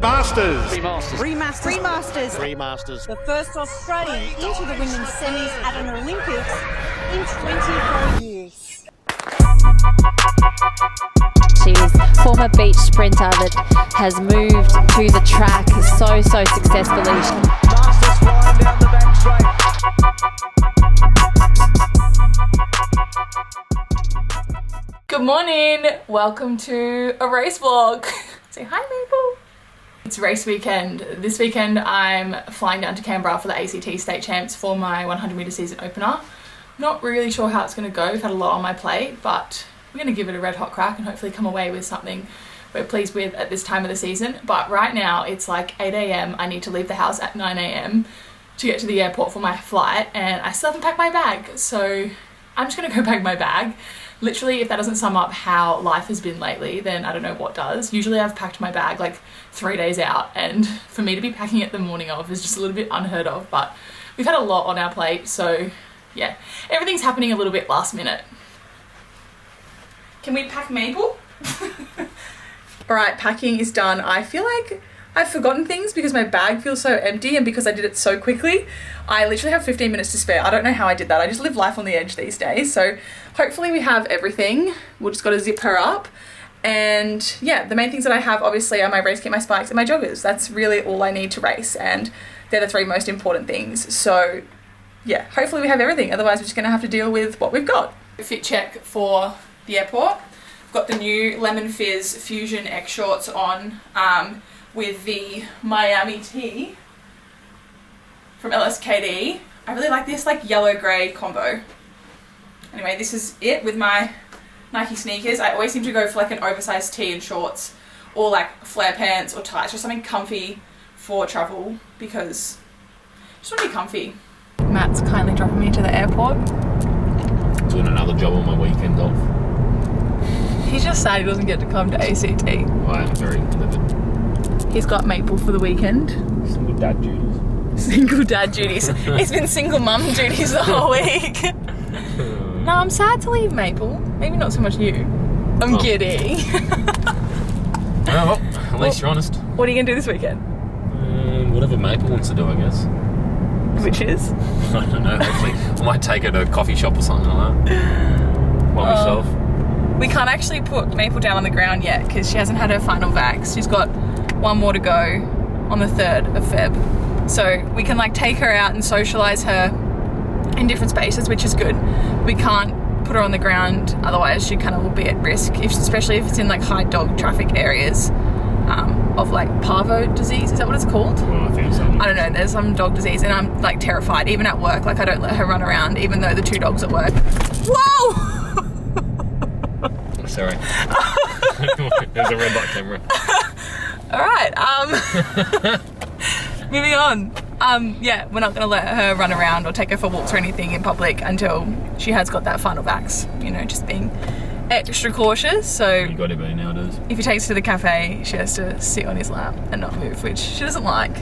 Remasters. The first Australian into the women's semis at an Olympics in 24 years. She's a former beach sprinter that has moved to the track so successfully. Masters flying down the back straight. Good morning, welcome to a race vlog. Say hi, Mabel. It's race weekend. This weekend I'm flying down to Canberra for the ACT State Champs for my 100 metre season opener. Not really sure how it's going to go. We've had a lot on my plate, but we're going to give it a red hot crack and hopefully come away with something we're pleased with at this time of the season. But right now it's like 8 a.m. I need to leave the house at 9 a.m. to get to the airport for my flight, and I still haven't packed my bag. So I'm just going to go pack my bag. Literally, if that doesn't sum up how life has been lately, then I don't know what does. Usually I've packed my bag like 3 days out, and for me to be packing it the morning of is just a little bit unheard of, but we've had a lot on our plate, so yeah, everything's happening a little bit last minute. Can we pack Mabel? Alright, packing is done. I feel like I've forgotten things because my bag feels so empty, and because I did it so quickly. I literally have 15 minutes to spare. I don't know how I did that. I just live life on the edge these days. So hopefully we have everything. We'll just got to zip her up. And yeah, the main things that I have obviously are my race kit, my spikes, and my joggers. That's really all I need to race, and they're the three most important things. So yeah, hopefully we have everything. Otherwise we're just going to have to deal with what we've got. Fit check for the airport. I've got the new Lemon Fizz Fusion X shorts on, with the Miami tee from LSKD. I really like this like yellow grey combo. Anyway, this is it with my Nike sneakers. I always seem to go for like an oversized tee and shorts, or like flare pants or tights, just something comfy for travel, because I just want to be comfy. Matt's kindly dropping me to the airport. Doing another job on my weekend off. He's just sad he doesn't get to come to ACT. I am very livid. He's got Maple for the weekend. Single dad duties. Single dad duties. It's been single mum duties the whole week. No, I'm sad to leave Maple. Maybe not so much you. I'm kidding. Well, at least you're honest. What are you going to do this weekend? Whatever Maple wants to do, I guess. Which is? I don't know, hopefully. I might take her to a coffee shop or something like that. By myself. We can't actually put Maple down on the ground yet because she hasn't had her final vax. She's got one more to go on the 3rd of Feb. So we can like take her out and socialise her in different spaces, which is good. We can't put her on the ground, otherwise she kind of will be at risk, especially if it's in like high dog traffic areas of like parvo disease. Is that what it's called? Well, I think so. I don't know, there's some dog disease, and I'm like terrified. Even at work, like I don't let her run around even though the 2 dogs at work. Whoa! Sorry. There's a red light camera. Alright, moving on. Yeah, we're not going to let her run around or take her for walks or anything in public until she has got that final vax. You know, just being extra cautious. So You got to be nowadays. if he takes her to the cafe, she has to sit on his lap and not move, which she doesn't like.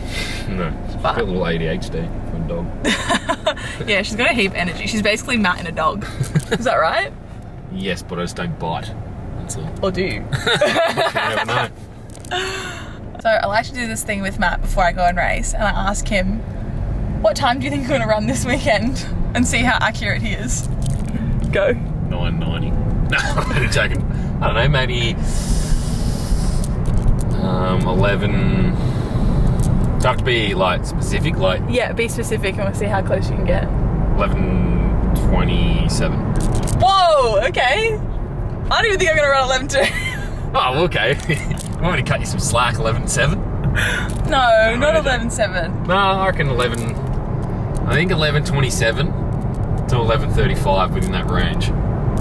No. She's got a little ADHD for a dog. Yeah, she's got a heap of energy. She's basically Matt in a dog. Is that right? Yes, but I just don't bite. That's all. Or do you? You never know. So I like to do this thing with Matt before I go and race, and I ask him, what time do you think you're going to run this weekend? And see how accurate he is. Go. 9:90. No, I'm joking. I don't know, maybe 11. Does it have to be like specific? Like Yeah, be specific and we'll see how close you can get. 11:27. Whoa, okay. I don't even think I'm going to run 11:2. Oh, okay. I want me to cut you some slack. 11:7. No, not 11:7. No, I reckon 11. I think 11:27 to 11:35 within that range.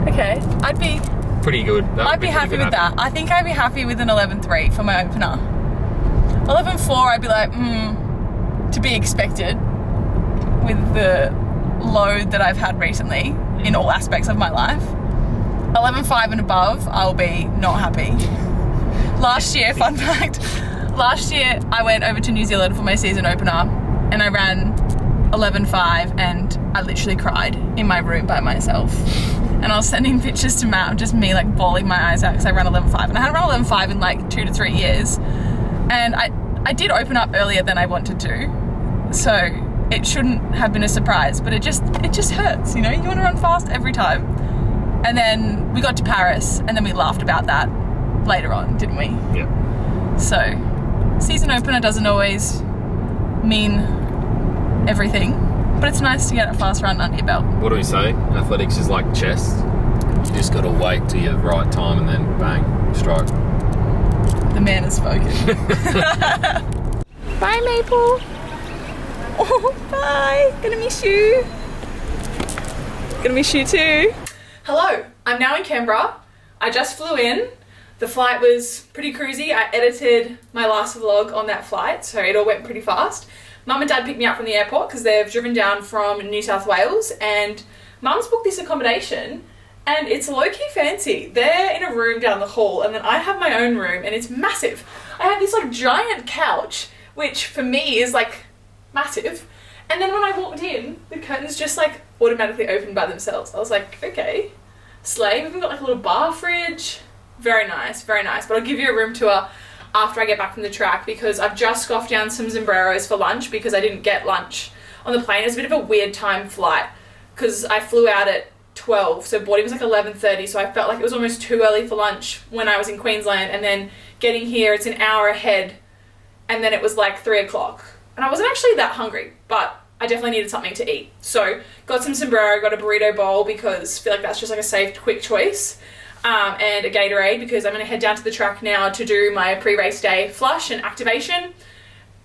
Okay, I'd be Pretty good. I'd be happy with that. I think I'd be happy with an 11:3 for my opener. 11:4, I'd be like, to be expected with the load that I've had recently in all aspects of my life. 11:5 and above, I'll be not happy. Last year, fun fact, last year I went over to New Zealand for my season opener and I ran 11:5 and I literally cried in my room by myself. And I was sending pictures to Matt of just me like bawling my eyes out because I ran 11:5 and I hadn't run 11:5 in like 2 to 3 years. And I did open up earlier than I wanted to, so it shouldn't have been a surprise, but it just hurts, you know? You want to run fast every time. And then we got to Paris, and then we laughed about that later on, didn't we? Yeah. So, season opener doesn't always mean everything, but it's nice to get a fast run under your belt. What do we say? Athletics is like chess. You just got to wait till the right time and then bang, strike. The man has spoken. Bye, Maple. Oh, bye. Gonna miss you. Gonna miss you too. Hello, I'm now in Canberra. I just flew in. The flight was pretty cruisy. I edited my last vlog on that flight, so it all went pretty fast. Mum and Dad picked me up from the airport because they've driven down from New South Wales, and Mum's booked this accommodation and it's low-key fancy. They're in a room down the hall, and then I have my own room, and it's massive. I have this like giant couch, which for me is like massive. And then when I walked in, the curtains just like automatically opened by themselves. I was like, okay, slay. We've even got like a little bar fridge. Very nice, very nice. But I'll give you a room tour after I get back from the track, because I've just scoffed down some sombreros for lunch because I didn't get lunch on the plane. It was a bit of a weird time flight because I flew out at 12, so boarding was like 11:30, so I felt like it was almost too early for lunch when I was in Queensland, and then getting here, it's an hour ahead, and then it was like 3 o'clock. And I wasn't actually that hungry, but I definitely needed something to eat. So got some sombrero, got a burrito bowl because I feel like that's just like a safe, quick choice. And a Gatorade because I'm going to head down to the track now to do my pre-race day flush and activation.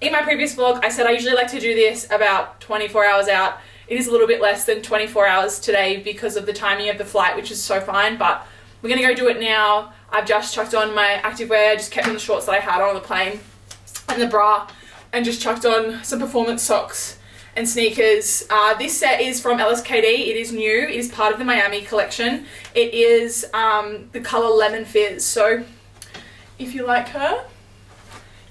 In my previous vlog, I said I usually like to do this about 24 hours out. It is a little bit less than 24 hours today because of the timing of the flight, which is so fine, but we're going to go do it now. I've just chucked on my activewear, just kept on the shorts that I had on the plane and the bra, and just chucked on some performance socks and sneakers. This set is from LSKD. It is new. It is part of the Miami collection. It is the color Lemon Fizz. So if you like her,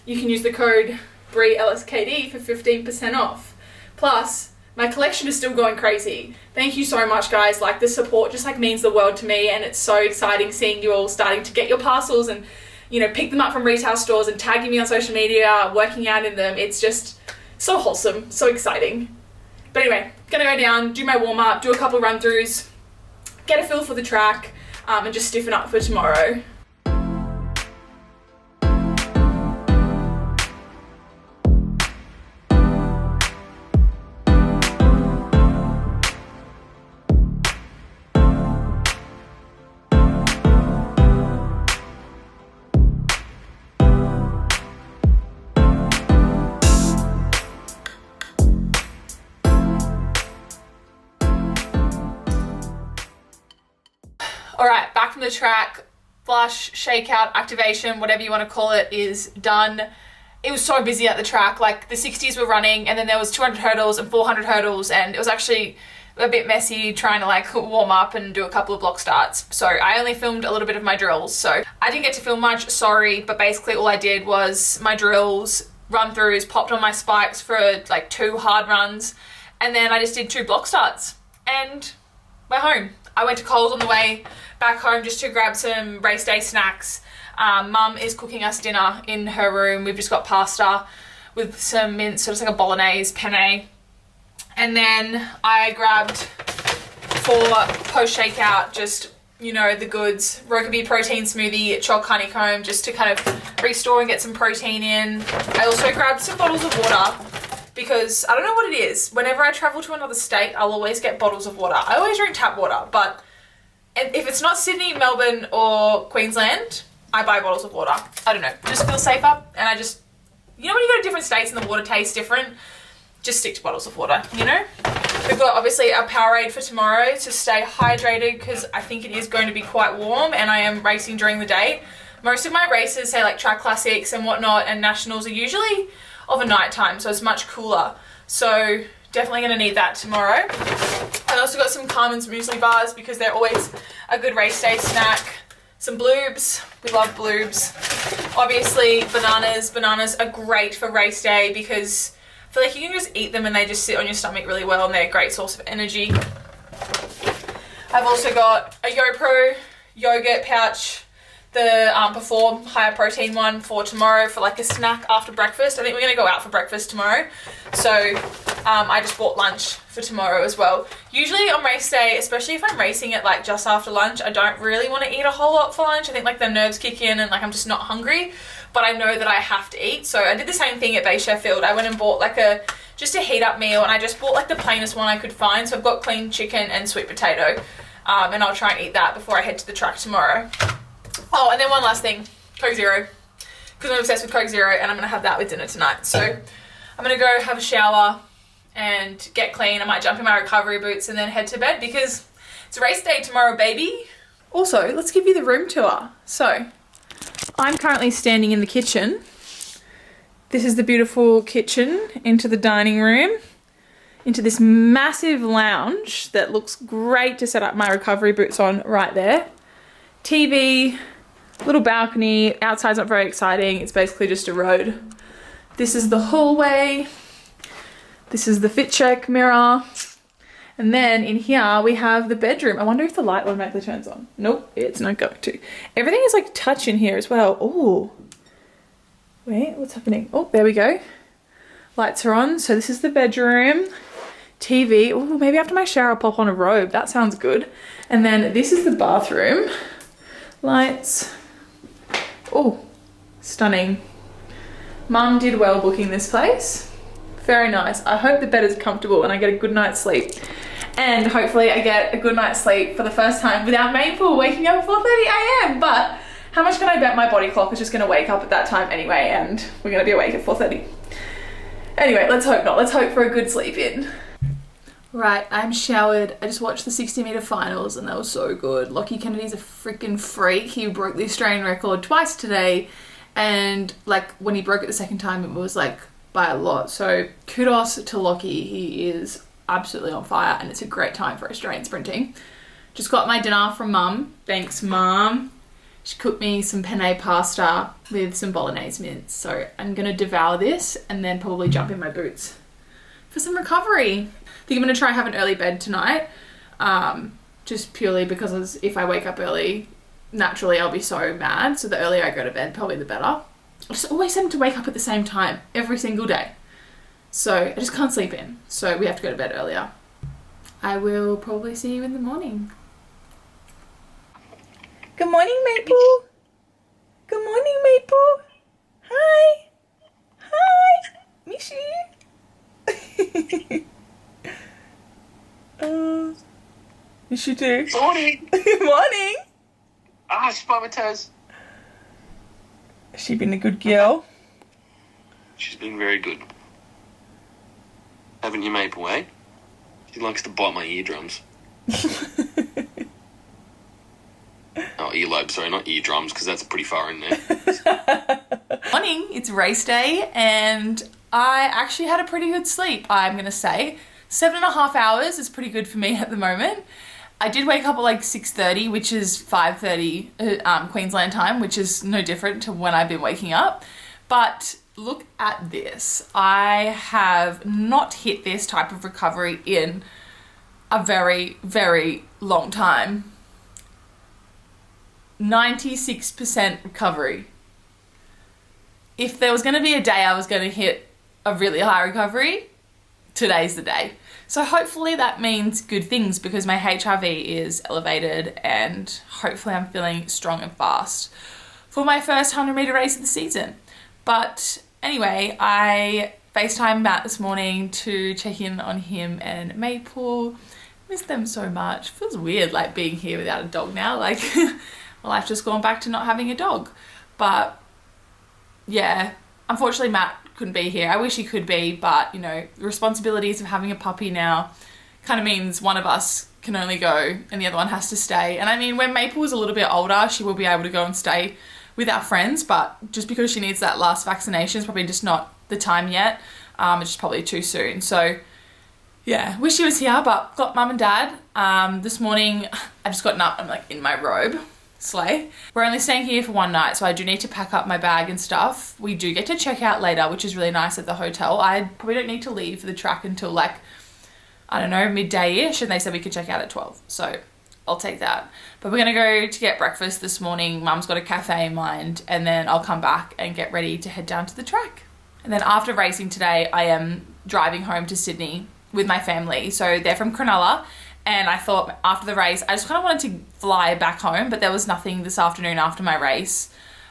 you can use the code BRIELSKD for 15% off. Plus, my collection is still going crazy. Thank you so much, guys. Like, the support just like means the world to me, and it's so exciting seeing you all starting to get your parcels and, you know, pick them up from retail stores and tagging me on social media, working out in them. It's just so wholesome, so exciting. But anyway, gonna go down, do my warm-up, do a couple of run-throughs, get a feel for the track, and just stiffen up for tomorrow. Alright, back from the track, flush, shakeout, activation, whatever you want to call it, is done. It was so busy at the track, like the 60s were running, and then there was 200 hurdles and 400 hurdles, and it was actually a bit messy trying to like warm up and do a couple of block starts. So I only filmed a little bit of my drills, so I didn't get to film much, sorry, but basically all I did was my drills, run-throughs, popped on my spikes for like 2 hard runs, and then I just did 2 block starts, and we're home. I went to Coles on the way back home just to grab some race day snacks. Mum is cooking us dinner in her room. We've just got pasta with some mince, so it's like a bolognese penne. And then I grabbed for post shakeout, just, you know, the goods, Rokeby protein smoothie, chalk honeycomb, just to kind of restore and get some protein in. I also grabbed some bottles of water because I don't know what it is. Whenever I travel to another state, I'll always get bottles of water. I always drink tap water, but if it's not Sydney, Melbourne, or Queensland, I buy bottles of water. I don't know, just feel safer, and I just, you know when you go to different states and the water tastes different, just stick to bottles of water, you know? We've got obviously a Powerade for tomorrow to stay hydrated because I think it is going to be quite warm and I am racing during the day. Most of my races, say like track classics and whatnot and nationals, are usually of a night time, so it's much cooler. So definitely going to need that tomorrow. I also got some Carmen's muesli bars because they're always a good race day snack. Some bloobs, we love bloobs. Obviously bananas. Bananas are great for race day because I feel like you can just eat them and they just sit on your stomach really well and they're a great source of energy. I've also got a YoPro yogurt pouch. the Perform higher protein one for tomorrow for like a snack after breakfast. I think we're going to go out for breakfast tomorrow. So I just bought lunch for tomorrow as well. Usually on race day, especially if I'm racing it like just after lunch, I don't really want to eat a whole lot for lunch. I think like the nerves kick in and like I'm just not hungry, but I know that I have to eat. So I did the same thing at Bay Sheffield. I went and bought like just a heat up meal, and I just bought like the plainest one I could find. So I've got clean chicken and sweet potato, and I'll try and eat that before I head to the track tomorrow. Oh, and then one last thing, Coke Zero, because I'm obsessed with Coke Zero, and I'm going to have that with dinner tonight. So I'm going to go have a shower and get clean. I might jump in my recovery boots and then head to bed because it's race day tomorrow, baby. Also, let's give you the room tour. So I'm currently standing in the kitchen. This is the beautiful kitchen into the dining room, into this massive lounge that looks great to set up my recovery boots on right there. TV, little balcony, outside's not very exciting, it's basically just a road. This is the hallway, this is the fit check mirror, and then in here we have the bedroom. I wonder if the light automatically turns on. Nope, it's not going to. Everything is like touch in here as well. Oh, wait, what's happening? Oh, there we go. Lights are on, so this is the bedroom. TV, oh, maybe after my shower I'll pop on a robe, that sounds good. And then this is the bathroom. Lights. Oh, stunning. Mum did well booking this place. Very nice. I hope the bed is comfortable and I get a good night's sleep. And hopefully I get a good night's sleep for the first time without Maple waking up at 4:30 a.m. But how much can I bet my body clock is just going to wake up at that time anyway, and we're going to be awake at 4:30. Anyway, let's hope not. Let's hope for a good sleep in. Right, I'm showered. I just watched the 60-meter finals and that was so good. Lockie Kennedy's a freaking freak. He broke the Australian record twice today, and like when he broke it the second time, it was like by a lot. So kudos to Lockie. He is absolutely on fire, and it's a great time for Australian sprinting. Just got my dinner from Mum. Thanks, Mum. She cooked me some penne pasta with some bolognese mince. So I'm gonna devour this and then probably jump in my boots for some recovery. I think I'm going to try have an early bed tonight, just purely because if I wake up early, naturally I'll be so mad. So the earlier I go to bed, probably the better. I just always seem to wake up at the same time every single day. So I just can't sleep in. So we have to go to bed earlier. I will probably see you in the morning. Good morning, Maple. Good morning, Maple. Hi. Hi. Miss you. Yes, you do. Morning. Morning. Ah, she's by my toes. Has she been a good girl? She's been very good. Haven't you, Maple, eh? She likes to bite my eardrums. Oh, earlobe, sorry, not eardrums, because that's pretty far in there. Morning, it's race day, and I actually had a pretty good sleep, I'm going to say. 7.5 hours is pretty good for me at the moment. I did wake up at like 6:30, which is 5:30 Queensland time, which is no different to when I've been waking up. But look at this. I have not hit this type of recovery in a very, very long time. 96% recovery. If there was going to be a day I was going to hit a really high recovery, today's the day. So hopefully that means good things because my HRV is elevated and hopefully I'm feeling strong and fast for my first 100-meter race of the season. But anyway, I FaceTimed Matt this morning to check in on him and Maple. Miss them so much. Feels weird like being here without a dog now. Like well, I've just gone back to not having a dog. But yeah, unfortunately Matt couldn't be here. I wish he could be, but you know, the responsibilities of having a puppy now kind of means one of us can only go and the other one has to stay. And I mean, when Maple was a little bit older, she will be able to go and stay with our friends, but just because she needs that last vaccination, it's probably just not the time yet. It's just probably too soon. So yeah, wish she was here, but got Mum and Dad. This morning, I've just gotten up, I'm like in my robe. Slay. We're only staying here for one night, so I do need to pack up my bag and stuff. We do get to check out later, which is really nice at the hotel. I probably don't need to leave for the track until like, I don't know, midday-ish, and they said we could check out at 12. So I'll take that. But we're gonna go to get breakfast this morning. Mum's got a cafe in mind, and then I'll come back and get ready to head down to the track. And then after racing today, I am driving home to Sydney with my family. So they're from Cronulla, and I thought after the race, I just kind of wanted to fly back home, but there was nothing this afternoon after my race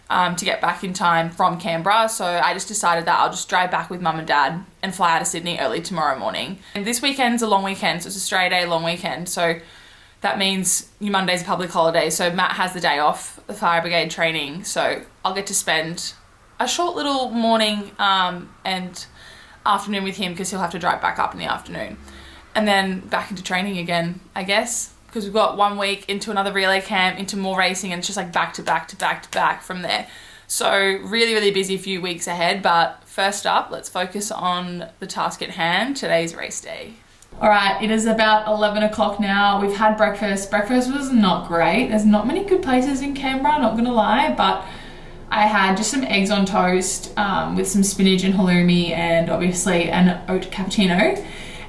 to get back in time from Canberra. So I just decided that I'll just drive back with mum and dad and fly out of Sydney early tomorrow morning. And this weekend's a long weekend, so it's a straight A long weekend. So that means your Monday's a public holiday. So Matt has the day off, the fire brigade training. So I'll get to spend a short little morning and afternoon with him because he'll have to drive back up in the afternoon. And then back into training again, I guess, because we've got 1 week into another relay camp, into more racing, and it's just like back to back to back to back from there. So really, really busy few weeks ahead. But first up, let's focus on the task at hand, today's race day. All right, it is about 11 o'clock now. We've had breakfast. Breakfast was not great. There's not many good places in Canberra, not gonna lie, but I had just some eggs on toast with some spinach and halloumi and obviously an oat cappuccino.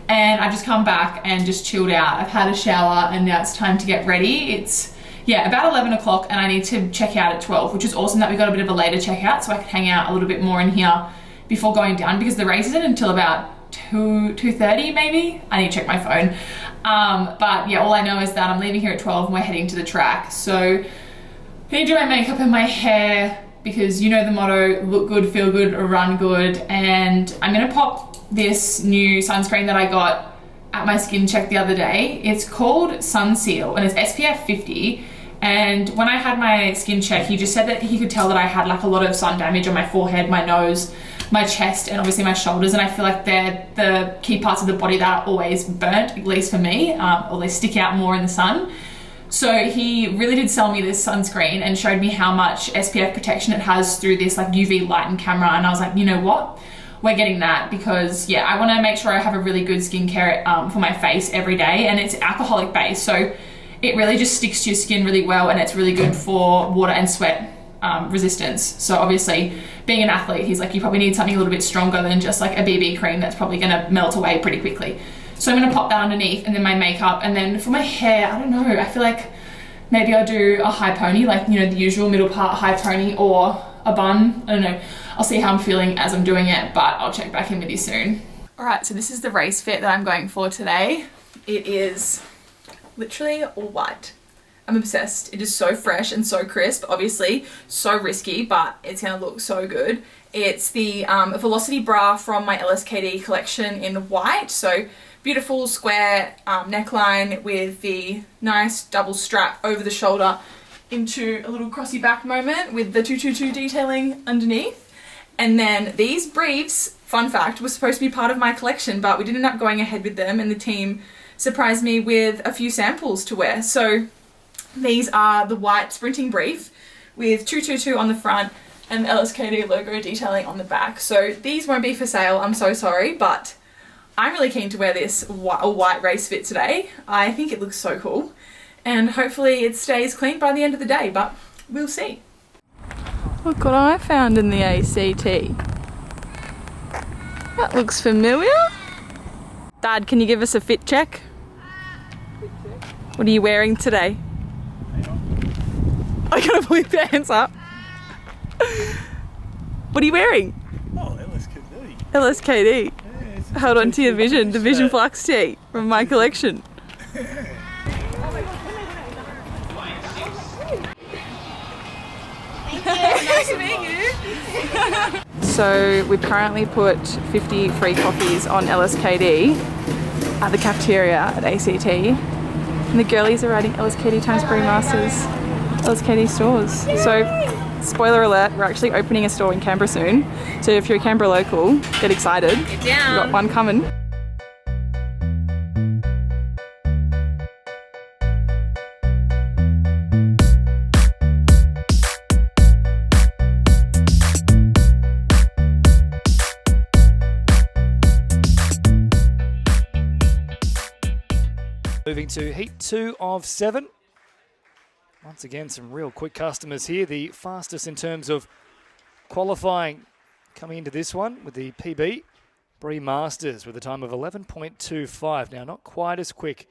And I've just come back and just chilled out. I've had a shower and now it's time to get ready. It's, yeah, about 11 o'clock and I need to check out at 12, which is awesome that we got a bit of a later checkout so I can hang out a little bit more in here before going down because the race isn't until about 2:30 maybe. I need to check my phone. But yeah, all I know is that I'm leaving here at 12 and we're heading to the track. So I need to do my makeup and my hair because you know the motto, look good, feel good, run good. And I'm gonna pop this new sunscreen that I got at my skin check the other day. It's called Sun Seal and it's SPF 50. And when I had my skin check, he just said that he could tell that I had like a lot of sun damage on my forehead, my nose, my chest, and obviously my shoulders. And I feel like they're the key parts of the body that are always burnt, at least for me, or they stick out more in the sun. So he really did sell me this sunscreen and showed me how much SPF protection it has through this like UV light and camera. And I was like, you know what? We're getting that because yeah, I want to make sure I have a really good skincare for my face every day, and it's alcoholic based. So it really just sticks to your skin really well and it's really good for water and sweat resistance. So obviously being an athlete, he's like, you probably need something a little bit stronger than just like a BB cream that's probably gonna melt away pretty quickly. So I'm gonna pop that underneath and then my makeup. And then for my hair, I don't know, I feel like maybe I'll do a high pony, like, you know, the usual middle part high pony or a bun. I don't know. I'll see how I'm feeling as I'm doing it, but I'll check back in with you soon. All right, so this is the race fit that I'm going for today. It is literally all white. I'm obsessed. It is so fresh and so crisp, obviously so risky, but it's gonna look so good. It's the Velocity bra from my LSKD collection in white. So beautiful square neckline with the nice double strap over the shoulder into a little crossy back moment with the 222 detailing underneath. And then these briefs, fun fact, were supposed to be part of my collection, but we didn't end up going ahead with them and the team surprised me with a few samples to wear. So these are the white sprinting brief with 222 on the front and the LSKD logo detailing on the back. So these won't be for sale, I'm so sorry, but I'm really keen to wear this a white race fit today. I think it looks so cool and hopefully it stays clean by the end of the day, but we'll see. Look what I found in the ACT. That looks familiar. Dad, can you give us a fit check? What are you wearing today? I gotta pull your pants up. What are you wearing? Oh, LSKD. LSKD. Yeah, Hold on to your Vision, the Vision Flux tee from my collection. Nice to meet you. So we've currently put 50 free coffees on LSKD at the cafeteria at ACT. And the girlies are writing LSKD times Masters, LSKD stores. So, spoiler alert, we're actually opening a store in Canberra soon. So if you're a Canberra local, get excited. Get down. We've got one coming. Moving to heat 2 of 7. Once again, some real quick customers here. The fastest in terms of qualifying coming into this one with the PB. Bree Masters with a time of 11.25. Now, not quite as quick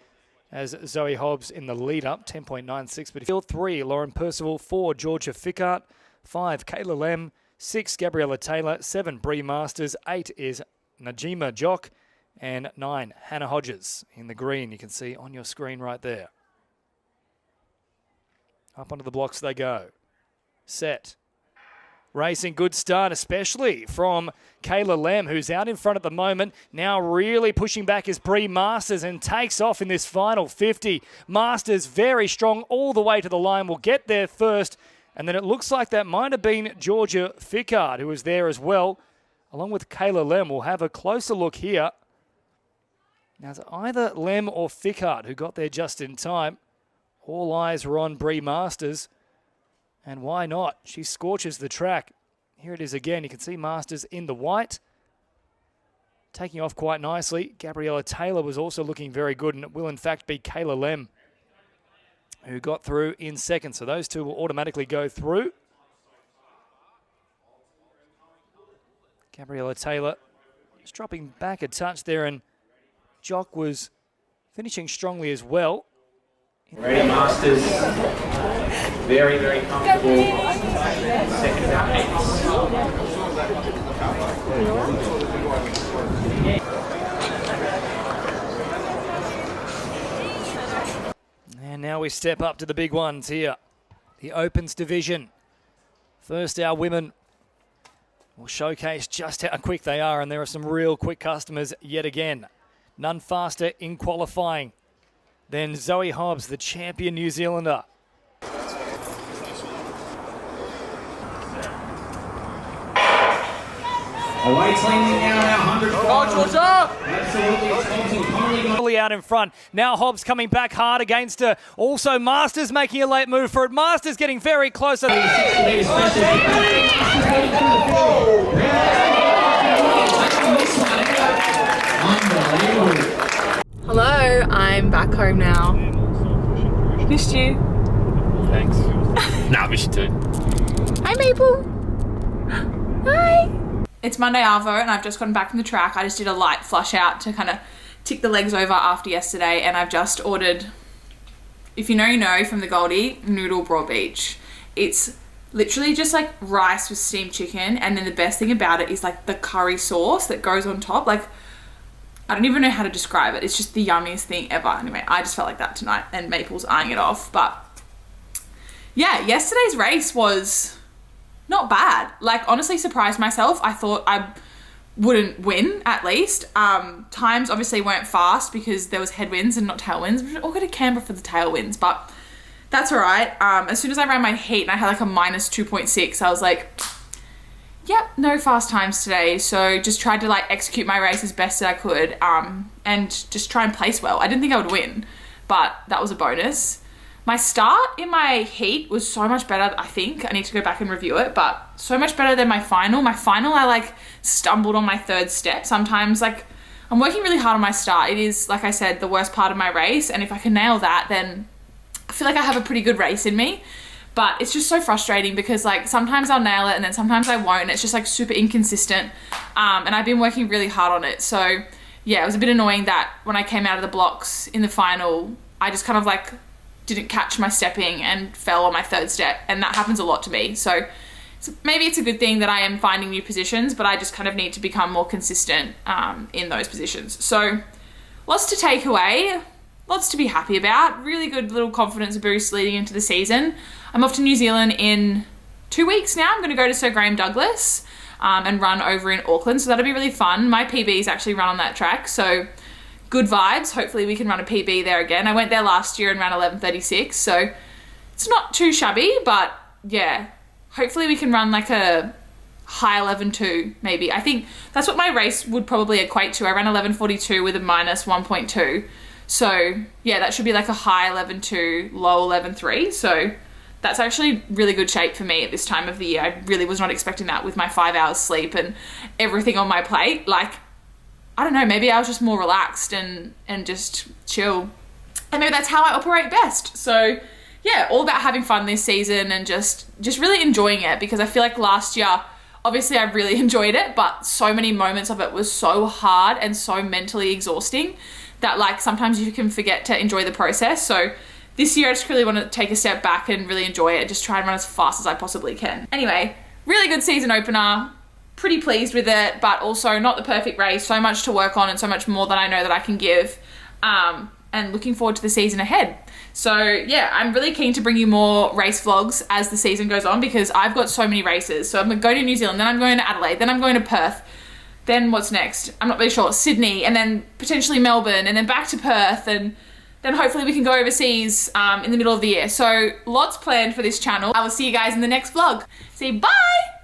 as Zoe Hobbs in the lead up, 10.96. But field 3, Lauren Percival. 4, Georgia Fickart. 5, Kayla Lem. 6, Gabriella Taylor. 7, Bree Masters. 8 is Najima Jock. And 9, Hannah Hodges in the green. You can see on your screen right there. Up onto the blocks they go. Set. Racing, good start, especially from Kayla Lem, who's out in front at the moment. Now really pushing back is Bree Masters and takes off in this final 50. Masters very strong all the way to the line. Will get there first. And then it looks like that might have been Georgia Fickard, who was there as well, along with Kayla Lem. We'll have a closer look here. Now, it's either Lem or Fickard who got there just in time. All eyes were on Bree Masters. And why not? She scorches the track. Here it is again. You can see Masters in the white. Taking off quite nicely. Gabriella Taylor was also looking very good, and it will in fact be Kayla Lem who got through in second. So those two will automatically go through. Gabriella Taylor just dropping back a touch there, and Jock was finishing strongly as well. Ready, Masters. Very, very comfortable. Second about 8. And now we step up to the big ones here. The Opens division. First, our women will showcase just how quick they are, and there are some real quick customers yet again. None faster in qualifying than Zoe Hobbs, the champion New Zealander. Away cleaning now, 100. Absolutely out in front. Now Hobbs coming back hard against her. Also Masters making a late move for it. Masters getting very close. Hello, I'm back home now. Missed you. Thanks. Nah, miss you too. Hi, Maple. Hi. It's Monday Arvo, and I've just gotten back from the track. I just did a light flush out to kind of tick the legs over after yesterday, and I've just ordered, if you know, from the Goldie, noodle broad beach. It's literally just like rice with steamed chicken, and then the best thing about it is like the curry sauce that goes on top. Like, I don't even know how to describe it. It's just the yummiest thing ever. Anyway, I just felt like that tonight, and Maple's eyeing it off. But yeah, yesterday's race was not bad. Like, honestly surprised myself. I thought I wouldn't win, at least. Times obviously weren't fast because there was headwinds and not tailwinds. We all go to Canberra for the tailwinds, but that's all right. As soon as I ran my heat and I had like a minus 2.6, I was like, yep, no fast times today. So just tried to like execute my race as best as I could, and just try and place well. I didn't think I would win, but that was a bonus. My start in my heat was so much better, I think. I need to go back and review it, but so much better than my final. My final, I like stumbled on my third step. Sometimes like I'm working really hard on my start. It is, like I said, the worst part of my race. And if I can nail that, then I feel like I have a pretty good race in me. But it's just so frustrating because like sometimes I'll nail it and then sometimes I won't. And it's just like super inconsistent. And I've been working really hard on it. So yeah, it was a bit annoying that when I came out of the blocks in the final, I just kind of like didn't catch my stepping and fell on my third step, and that happens a lot to me. So maybe it's a good thing that I am finding new positions, but I just kind of need to become more consistent in those positions. So lots to take away, lots to be happy about. Really good little confidence boost leading into the season. I'm off to New Zealand in 2 weeks now. I'm going to go to Sir Graham Douglas and run over in Auckland, so that'll be really fun. My PB is actually run on that track, so good vibes. Hopefully we can run a PB there again. I went there last year and ran 11:36, so it's not too shabby, but yeah, hopefully we can run like a high 11.2 maybe. I think that's what my race would probably equate to. I ran 11:42 with a minus 1.2. So yeah, that should be like a high 11.2, low 11.3. So that's actually really good shape for me at this time of the year. I really was not expecting that with my 5 hours sleep and everything on my plate. Like, I don't know, maybe I was just more relaxed and just chill. And maybe that's how I operate best. So yeah, all about having fun this season and just really enjoying it, because I feel like last year, obviously I really enjoyed it, but so many moments of it was so hard and so mentally exhausting that like sometimes you can forget to enjoy the process. So this year I just really want to take a step back and really enjoy it, just try and run as fast as I possibly can. Anyway, really good season opener, pretty pleased with it, but also not the perfect race, so much to work on and so much more that I know that I can give, and looking forward to the season ahead. So yeah, I'm really keen to bring you more race vlogs as the season goes on, because I've got so many races. So I'm going to go to New Zealand, then I'm going to Adelaide, then I'm going to Perth, then what's next? I'm not really sure. Sydney, and then potentially Melbourne, and then back to Perth, and then hopefully we can go overseas in the middle of the year. So lots planned for this channel. I will see you guys in the next vlog. See you, bye!